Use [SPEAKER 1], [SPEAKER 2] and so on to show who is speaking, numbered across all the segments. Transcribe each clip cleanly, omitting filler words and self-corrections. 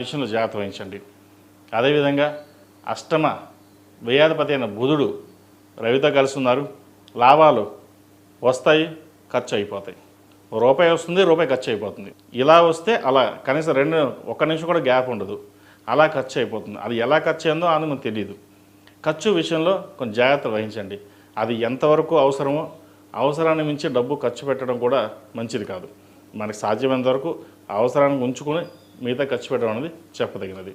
[SPEAKER 1] విషయంలో జాగ్రత్త వహించండి. అదేవిధంగా అష్టమ వ్యయాధిపతి అయిన బుధుడు రవితో కలిసి ఉన్నారు. లాభాలు వస్తాయి, ఖర్చు అయిపోతాయి. రూపాయి వస్తుంది, రూపాయి ఖర్చు అయిపోతుంది. ఇలా వస్తే అలా కనీసం ఒక్క నిమిషం కూడా గ్యాప్ ఉండదు, అలా ఖర్చు అయిపోతుంది. అది ఎలా ఖర్చు అయిందో అని మనకు తెలియదు. ఖర్చు విషయంలో కొంచెం జాగ్రత్త వహించండి. అది ఎంతవరకు అవసరమో అవసరాన్ని మించి డబ్బు ఖర్చు పెట్టడం కూడా మంచిది కాదు. మనకు సాధ్యమైనంత వరకు అవసరాన్ని ఉంచుకుని మిగతా ఖర్చు పెట్టడం అనేది చెప్పదగినది.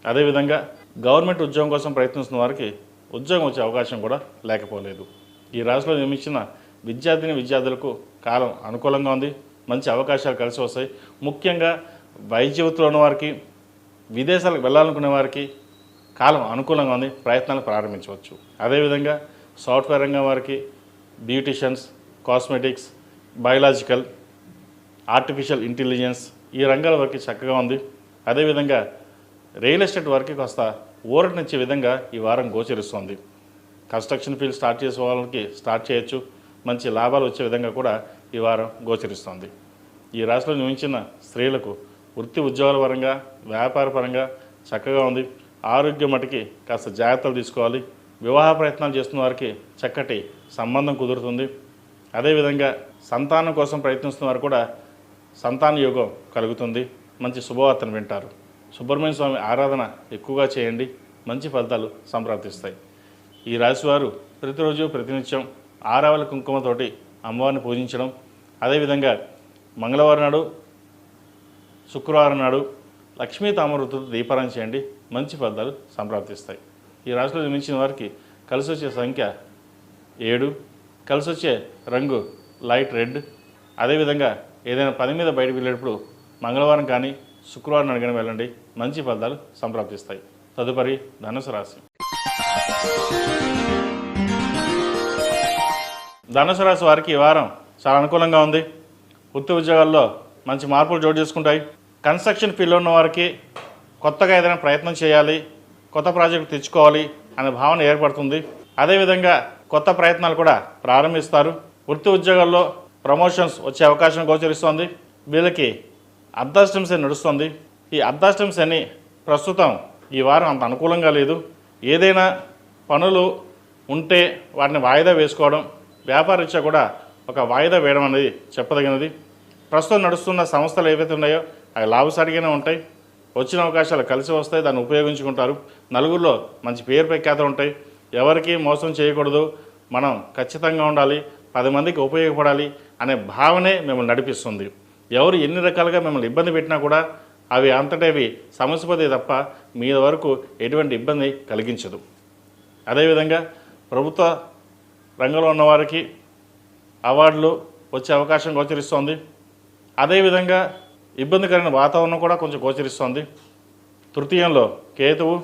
[SPEAKER 1] అదేవిధంగా గవర్నమెంట్ ఉద్యోగం కోసం ప్రయత్నిస్తున్న వారికి ఉద్యోగం వచ్చే అవకాశం కూడా లేకపోలేదు. ఈ రాశిలో జన్మించిన విద్యార్థులకు కాలం అనుకూలంగా ఉంది. మంచి అవకాశాలు కలిసి వస్తాయి. ముఖ్యంగా వైద్య వృత్తిలో ఉన్న వారికి, విదేశాలకు వెళ్ళాలనుకునే వారికి కాలం అనుకూలంగా ఉంది. ప్రయత్నాలు ప్రారంభించవచ్చు. అదేవిధంగా సాఫ్ట్వేర్ రంగం వారికి, beauticians, cosmetics, biological, artificial intelligence ఈ రంగాల వారికి చక్కగా ఉంది. అదేవిధంగా రియల్ ఎస్టేట్ వారికి కాస్త ఊరటనిచ్చే విధంగా ఈ వారం గోచరిస్తుంది. కన్స్ట్రక్షన్ ఫీల్డ్ స్టార్ట్ చేసే వాళ్ళకి స్టార్ట్ చేయొచ్చు. మంచి లాభాలు వచ్చే విధంగా కూడా ఈ వారం గోచరిస్తుంది. ఈ రాశిలో జన్మించిన స్త్రీలకు వృత్తి ఉద్యోగాల పరంగా, వ్యాపార పరంగా చక్కగా ఉంది. ఆరోగ్యం మటుకి కాస్త జాగ్రత్తలు తీసుకోవాలి. వివాహ ప్రయత్నాలు చేస్తున్న వారికి చక్కటి సంబంధం కుదురుతుంది. అదేవిధంగా సంతానం కోసం ప్రయత్నిస్తున్న వారు కూడా సంతాన యోగం కలుగుతుంది. మంచి శుభవార్తను వింటారు. సుబ్రహ్మణ్య స్వామి ఆరాధన ఎక్కువగా చేయండి, మంచి ఫలితాలు సంప్రాప్తిస్తాయి. ఈ రాశివారు ప్రతిరోజు ప్రతినిత్యం ఆరావళి కుంకుమతోటి అమ్మవారిని పూజించడం, అదేవిధంగా మంగళవారం నాడు, శుక్రవారం నాడు లక్ష్మీ తామరతో దీపారాధన చేయండి, మంచి ఫలితాలు సంప్రాప్తిస్తాయి. ఈ రాశిలో జన్మించిన వారికి కలిసి వచ్చే సంఖ్య 7, కలిసి వచ్చే రంగు లైట్ రెడ్. అదేవిధంగా ఏదైనా పని మీద బయటకు వెళ్ళేటప్పుడు మంగళవారం కానీ శుక్రవారం నాడు కానీ వెళ్ళండి, మంచి ఫలితాలు సంప్రాప్తిస్తాయి. తదుపరి ధనుసు రాశి. ధనుసు రాశి వారికి ఈ వారం చాలా అనుకూలంగా ఉంది. వృత్తి ఉద్యోగాల్లో మంచి మార్పులు చోటు చేసుకుంటాయి. కన్స్ట్రక్షన్ ఫీల్డ్లో ఉన్న వారికి కొత్తగా ఏదైనా ప్రయత్నం చేయాలి, కొత్త ప్రాజెక్టు తెచ్చుకోవాలి అనే భావన ఏర్పడుతుంది. అదేవిధంగా కొత్త ప్రయత్నాలు కూడా ప్రారంభిస్తారు. వృత్తి ఉద్యోగాల్లో ప్రమోషన్స్ వచ్చే అవకాశం గోచరిస్తోంది. వీళ్ళకి అర్ధాష్టమ శని నడుస్తుంది. ఈ అర్ధాష్టమ శని ప్రస్తుతం ఈ వారం అంత అనుకూలంగా లేదు. ఏదైనా పనులు ఉంటే వాటిని వాయిదా వేసుకోవడం, వ్యాపారరీత్యా కూడా ఒక వాయిదా వేయడం అనేది చెప్పదగినది. ప్రస్తుతం నడుస్తున్న సంస్థలు ఏవైతే ఉన్నాయో అవి లాభసాటిగానే ఉంటాయి. వచ్చిన అవకాశాలు కలిసి వస్తాయి, దాన్ని ఉపయోగించుకుంటారు. నలుగురిలో మంచి పేరు ప్రఖ్యాతలు ఉంటాయి. ఎవరికి మోసం చేయకూడదు, మనం ఖచ్చితంగా ఉండాలి, 10 మందికి ఉపయోగపడాలి అనే భావనే మిమ్మల్ని నడిపిస్తుంది. ఎవరు ఎన్ని రకాలుగా మిమ్మల్ని ఇబ్బంది పెట్టినా కూడా అవి అంతటేవి సమస్యపోతే తప్ప మీ వరకు ఎటువంటి ఇబ్బంది కలిగించదు. అదేవిధంగా ప్రభుత్వ రంగంలో ఉన్నవారికి అవార్డులు వచ్చే అవకాశం గోచరిస్తోంది. అదేవిధంగా ఇబ్బందికరమైన వాతావరణం కూడా కొంచెం గోచరిస్తోంది. తృతీయంలో కేతువు,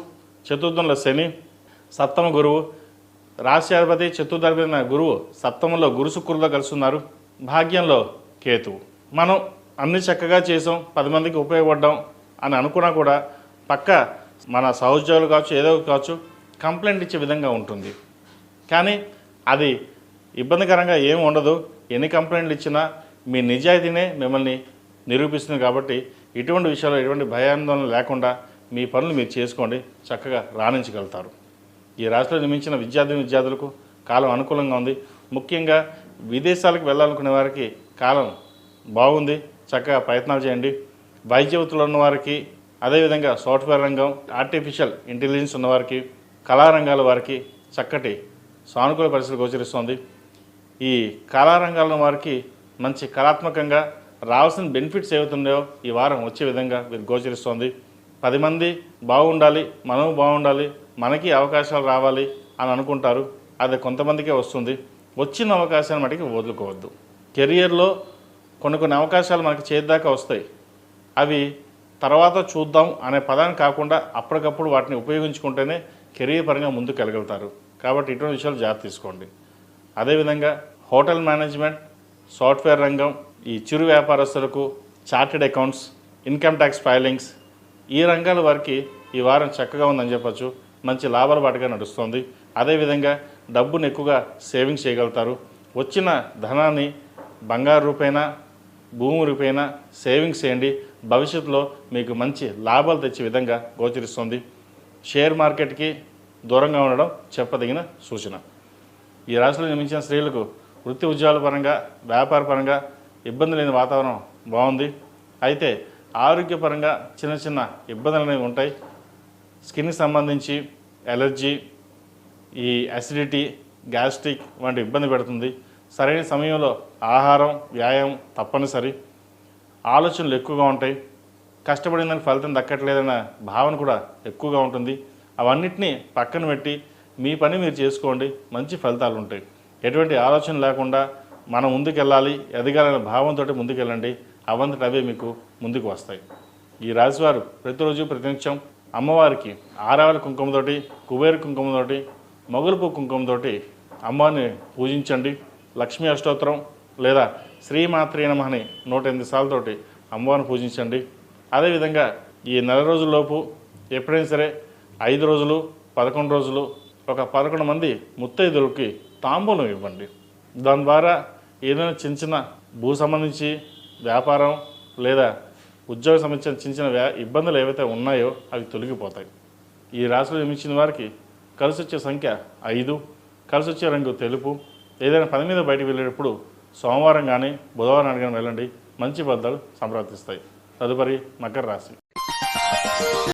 [SPEAKER 1] చతుర్థంలో శని, సప్తమ గురువు, రాశ్యాధిపతి చతుర్థాధిపతి గురువు సప్తమంలో గురు శుక్రులతో కలుస్తున్నారు. భాగ్యంలో కేతువు. మనం అన్ని చక్కగా చేసాం, 10 మందికి ఉపయోగపడ్డాం అని అనుకున్నా కూడా పక్క మన సహోద్యోగులు కావచ్చు, ఏదో కావచ్చు, కంప్లైంట్ ఇచ్చే విధంగా ఉంటుంది. కానీ అది ఇబ్బందికరంగా ఏమి ఉండదు. ఎన్ని కంప్లైంట్లు ఇచ్చినా మీ నిజాయితీనే మిమ్మల్ని నిరూపిస్తుంది. కాబట్టి ఇటువంటి విషయాల్లో ఎటువంటి భయాందోళన లేకుండా మీ పనులు మీరు చేసుకోండి, చక్కగా రాణించగలుగుతారు. ఈ రాశిలో జన్మించిన విద్యార్థులకు కాలం అనుకూలంగా ఉంది. ముఖ్యంగా విదేశాలకు వెళ్ళాలనుకునే వారికి కాలం బాగుంది, చక్కగా ప్రయత్నాలు చేయండి. వైద్య వృత్తిలో ఉన్నవారికి, అదేవిధంగా సాఫ్ట్వేర్ రంగం, ఆర్టిఫిషియల్ ఇంటెలిజెన్స్ ఉన్నవారికి, కళారంగాల వారికి చక్కటి సానుకూల పరిస్థితి గోచరిస్తోంది. ఈ కళారంగాల వారికి మంచి కళాత్మకంగా రావాల్సిన బెనిఫిట్స్ ఏవైతున్నాయో ఈ వారం వచ్చే విధంగా వీరు గోచరిస్తోంది. 10 మంది బాగుండాలి, మనం బాగుండాలి, మనకి అవకాశాలు రావాలి అని అనుకుంటారు. అది కొంతమందికే వస్తుంది. వచ్చిన అవకాశాన్ని మటుకి వదులుకోవద్దు. కెరియర్లో కొన్ని అవకాశాలు మనకి చేద్దాకా వస్తాయి. అవి తర్వాత చూద్దాం అనే పదాన్ని కాకుండా అప్పటికప్పుడు వాటిని ఉపయోగించుకుంటేనే కెరీర్ పరంగా ముందుకు వెళ్ళగలుగుతారు. కాబట్టి ఇటువంటి విషయాలు జాగ్రత్త తీసుకోండి. అదేవిధంగా హోటల్ మేనేజ్మెంట్, సాఫ్ట్వేర్ రంగం, ఈ చిరు వ్యాపారస్తులకు, chartered accounts, income tax filings ఈ రంగాల వారికి ఈ వారం చక్కగా ఉందని చెప్పచ్చు. మంచి లాభాల బాటగా నడుస్తుంది. అదేవిధంగా డబ్బును ఎక్కువగా సేవింగ్స్ చేయగలుగుతారు. వచ్చిన ధనాన్ని బంగారు రూపైనా, భూమి రూపైనా సేవింగ్స్ చేయండి. భవిష్యత్తులో మీకు మంచి లాభాలు తెచ్చే విధంగా గోచరిస్తుంది. షేర్ మార్కెట్కి దూరంగా ఉండడం చెప్పదగిన సూచన. ఈ రాశిలో జన్మించిన స్త్రీలకు వృత్తి ఉద్యోగాల పరంగా, వ్యాపార పరంగా ఇబ్బంది లేని వాతావరణం బాగుంది. అయితే ఆరోగ్యపరంగా చిన్న చిన్న ఇబ్బందులు అనేవి ఉంటాయి. స్కిన్కి సంబంధించి ఎలర్జీ, ఈ అసిడిటీ, గ్యాస్ట్రిక్ వంటి ఇబ్బంది పెడుతుంది. సరైన సమయంలో ఆహారం, వ్యాయామం తప్పనిసరి. ఆలోచనలు ఎక్కువగా ఉంటాయి. కష్టపడిన దానికి ఫలితం దక్కట్లేదన్న భావన కూడా ఎక్కువగా ఉంటుంది. అవన్నిటినీ పక్కన పెట్టి మీ పని మీరు చేసుకోండి, మంచి ఫలితాలు ఉంటాయి. ఎటువంటి ఆలోచన లేకుండా మనం ముందుకెళ్ళాలి, ఎదగాలనే భావంతో ముందుకెళ్ళండి. అవంతట అవే మీకు ముందుకు వస్తాయి. ఈ రాశివారు ప్రతిరోజు ప్రతినిత్యం అమ్మవారికి ఆరావళి కుంకుమతోటి, కుబేర కుంకుమతోటి, మొగలుపు కుంకుమతోటి అమ్మవారిని పూజించండి. లక్ష్మీ అష్టోత్తరం లేదా శ్రీమాత్రే నమః అని 108 సార్లతోటి అమ్మవారిని పూజించండి. అదేవిధంగా ఈ నెల రోజుల్లోపు ఎప్పుడైనా సరే 5 రోజులు, 11 రోజులు ఒక 11 మంది ముత్తైదులకి తాంబూలం ఇవ్వండి. దాని ద్వారా ఏదైనా చిన్న చిన్న భూ సంబంధించి వ్యాపారం లేదా ఉద్యోగం సంబంధించిన చిన్న చిన్న ఇబ్బందులు ఏవైతే ఉన్నాయో అవి తొలగిపోతాయి. ఈ రాశిలో జన్మించిన వారికి కలిసి వచ్చే సంఖ్య 5, కలిసి వచ్చే రంగు తెలుపు. ఏదైనా పని మీద బయటకు వెళ్ళేటప్పుడు సోమవారం కానీ బుధవారం కానీ వెళ్ళండి, మంచి ఫలితాలు సంప్రాప్తిస్తాయి. తదుపరి మకర రాశి.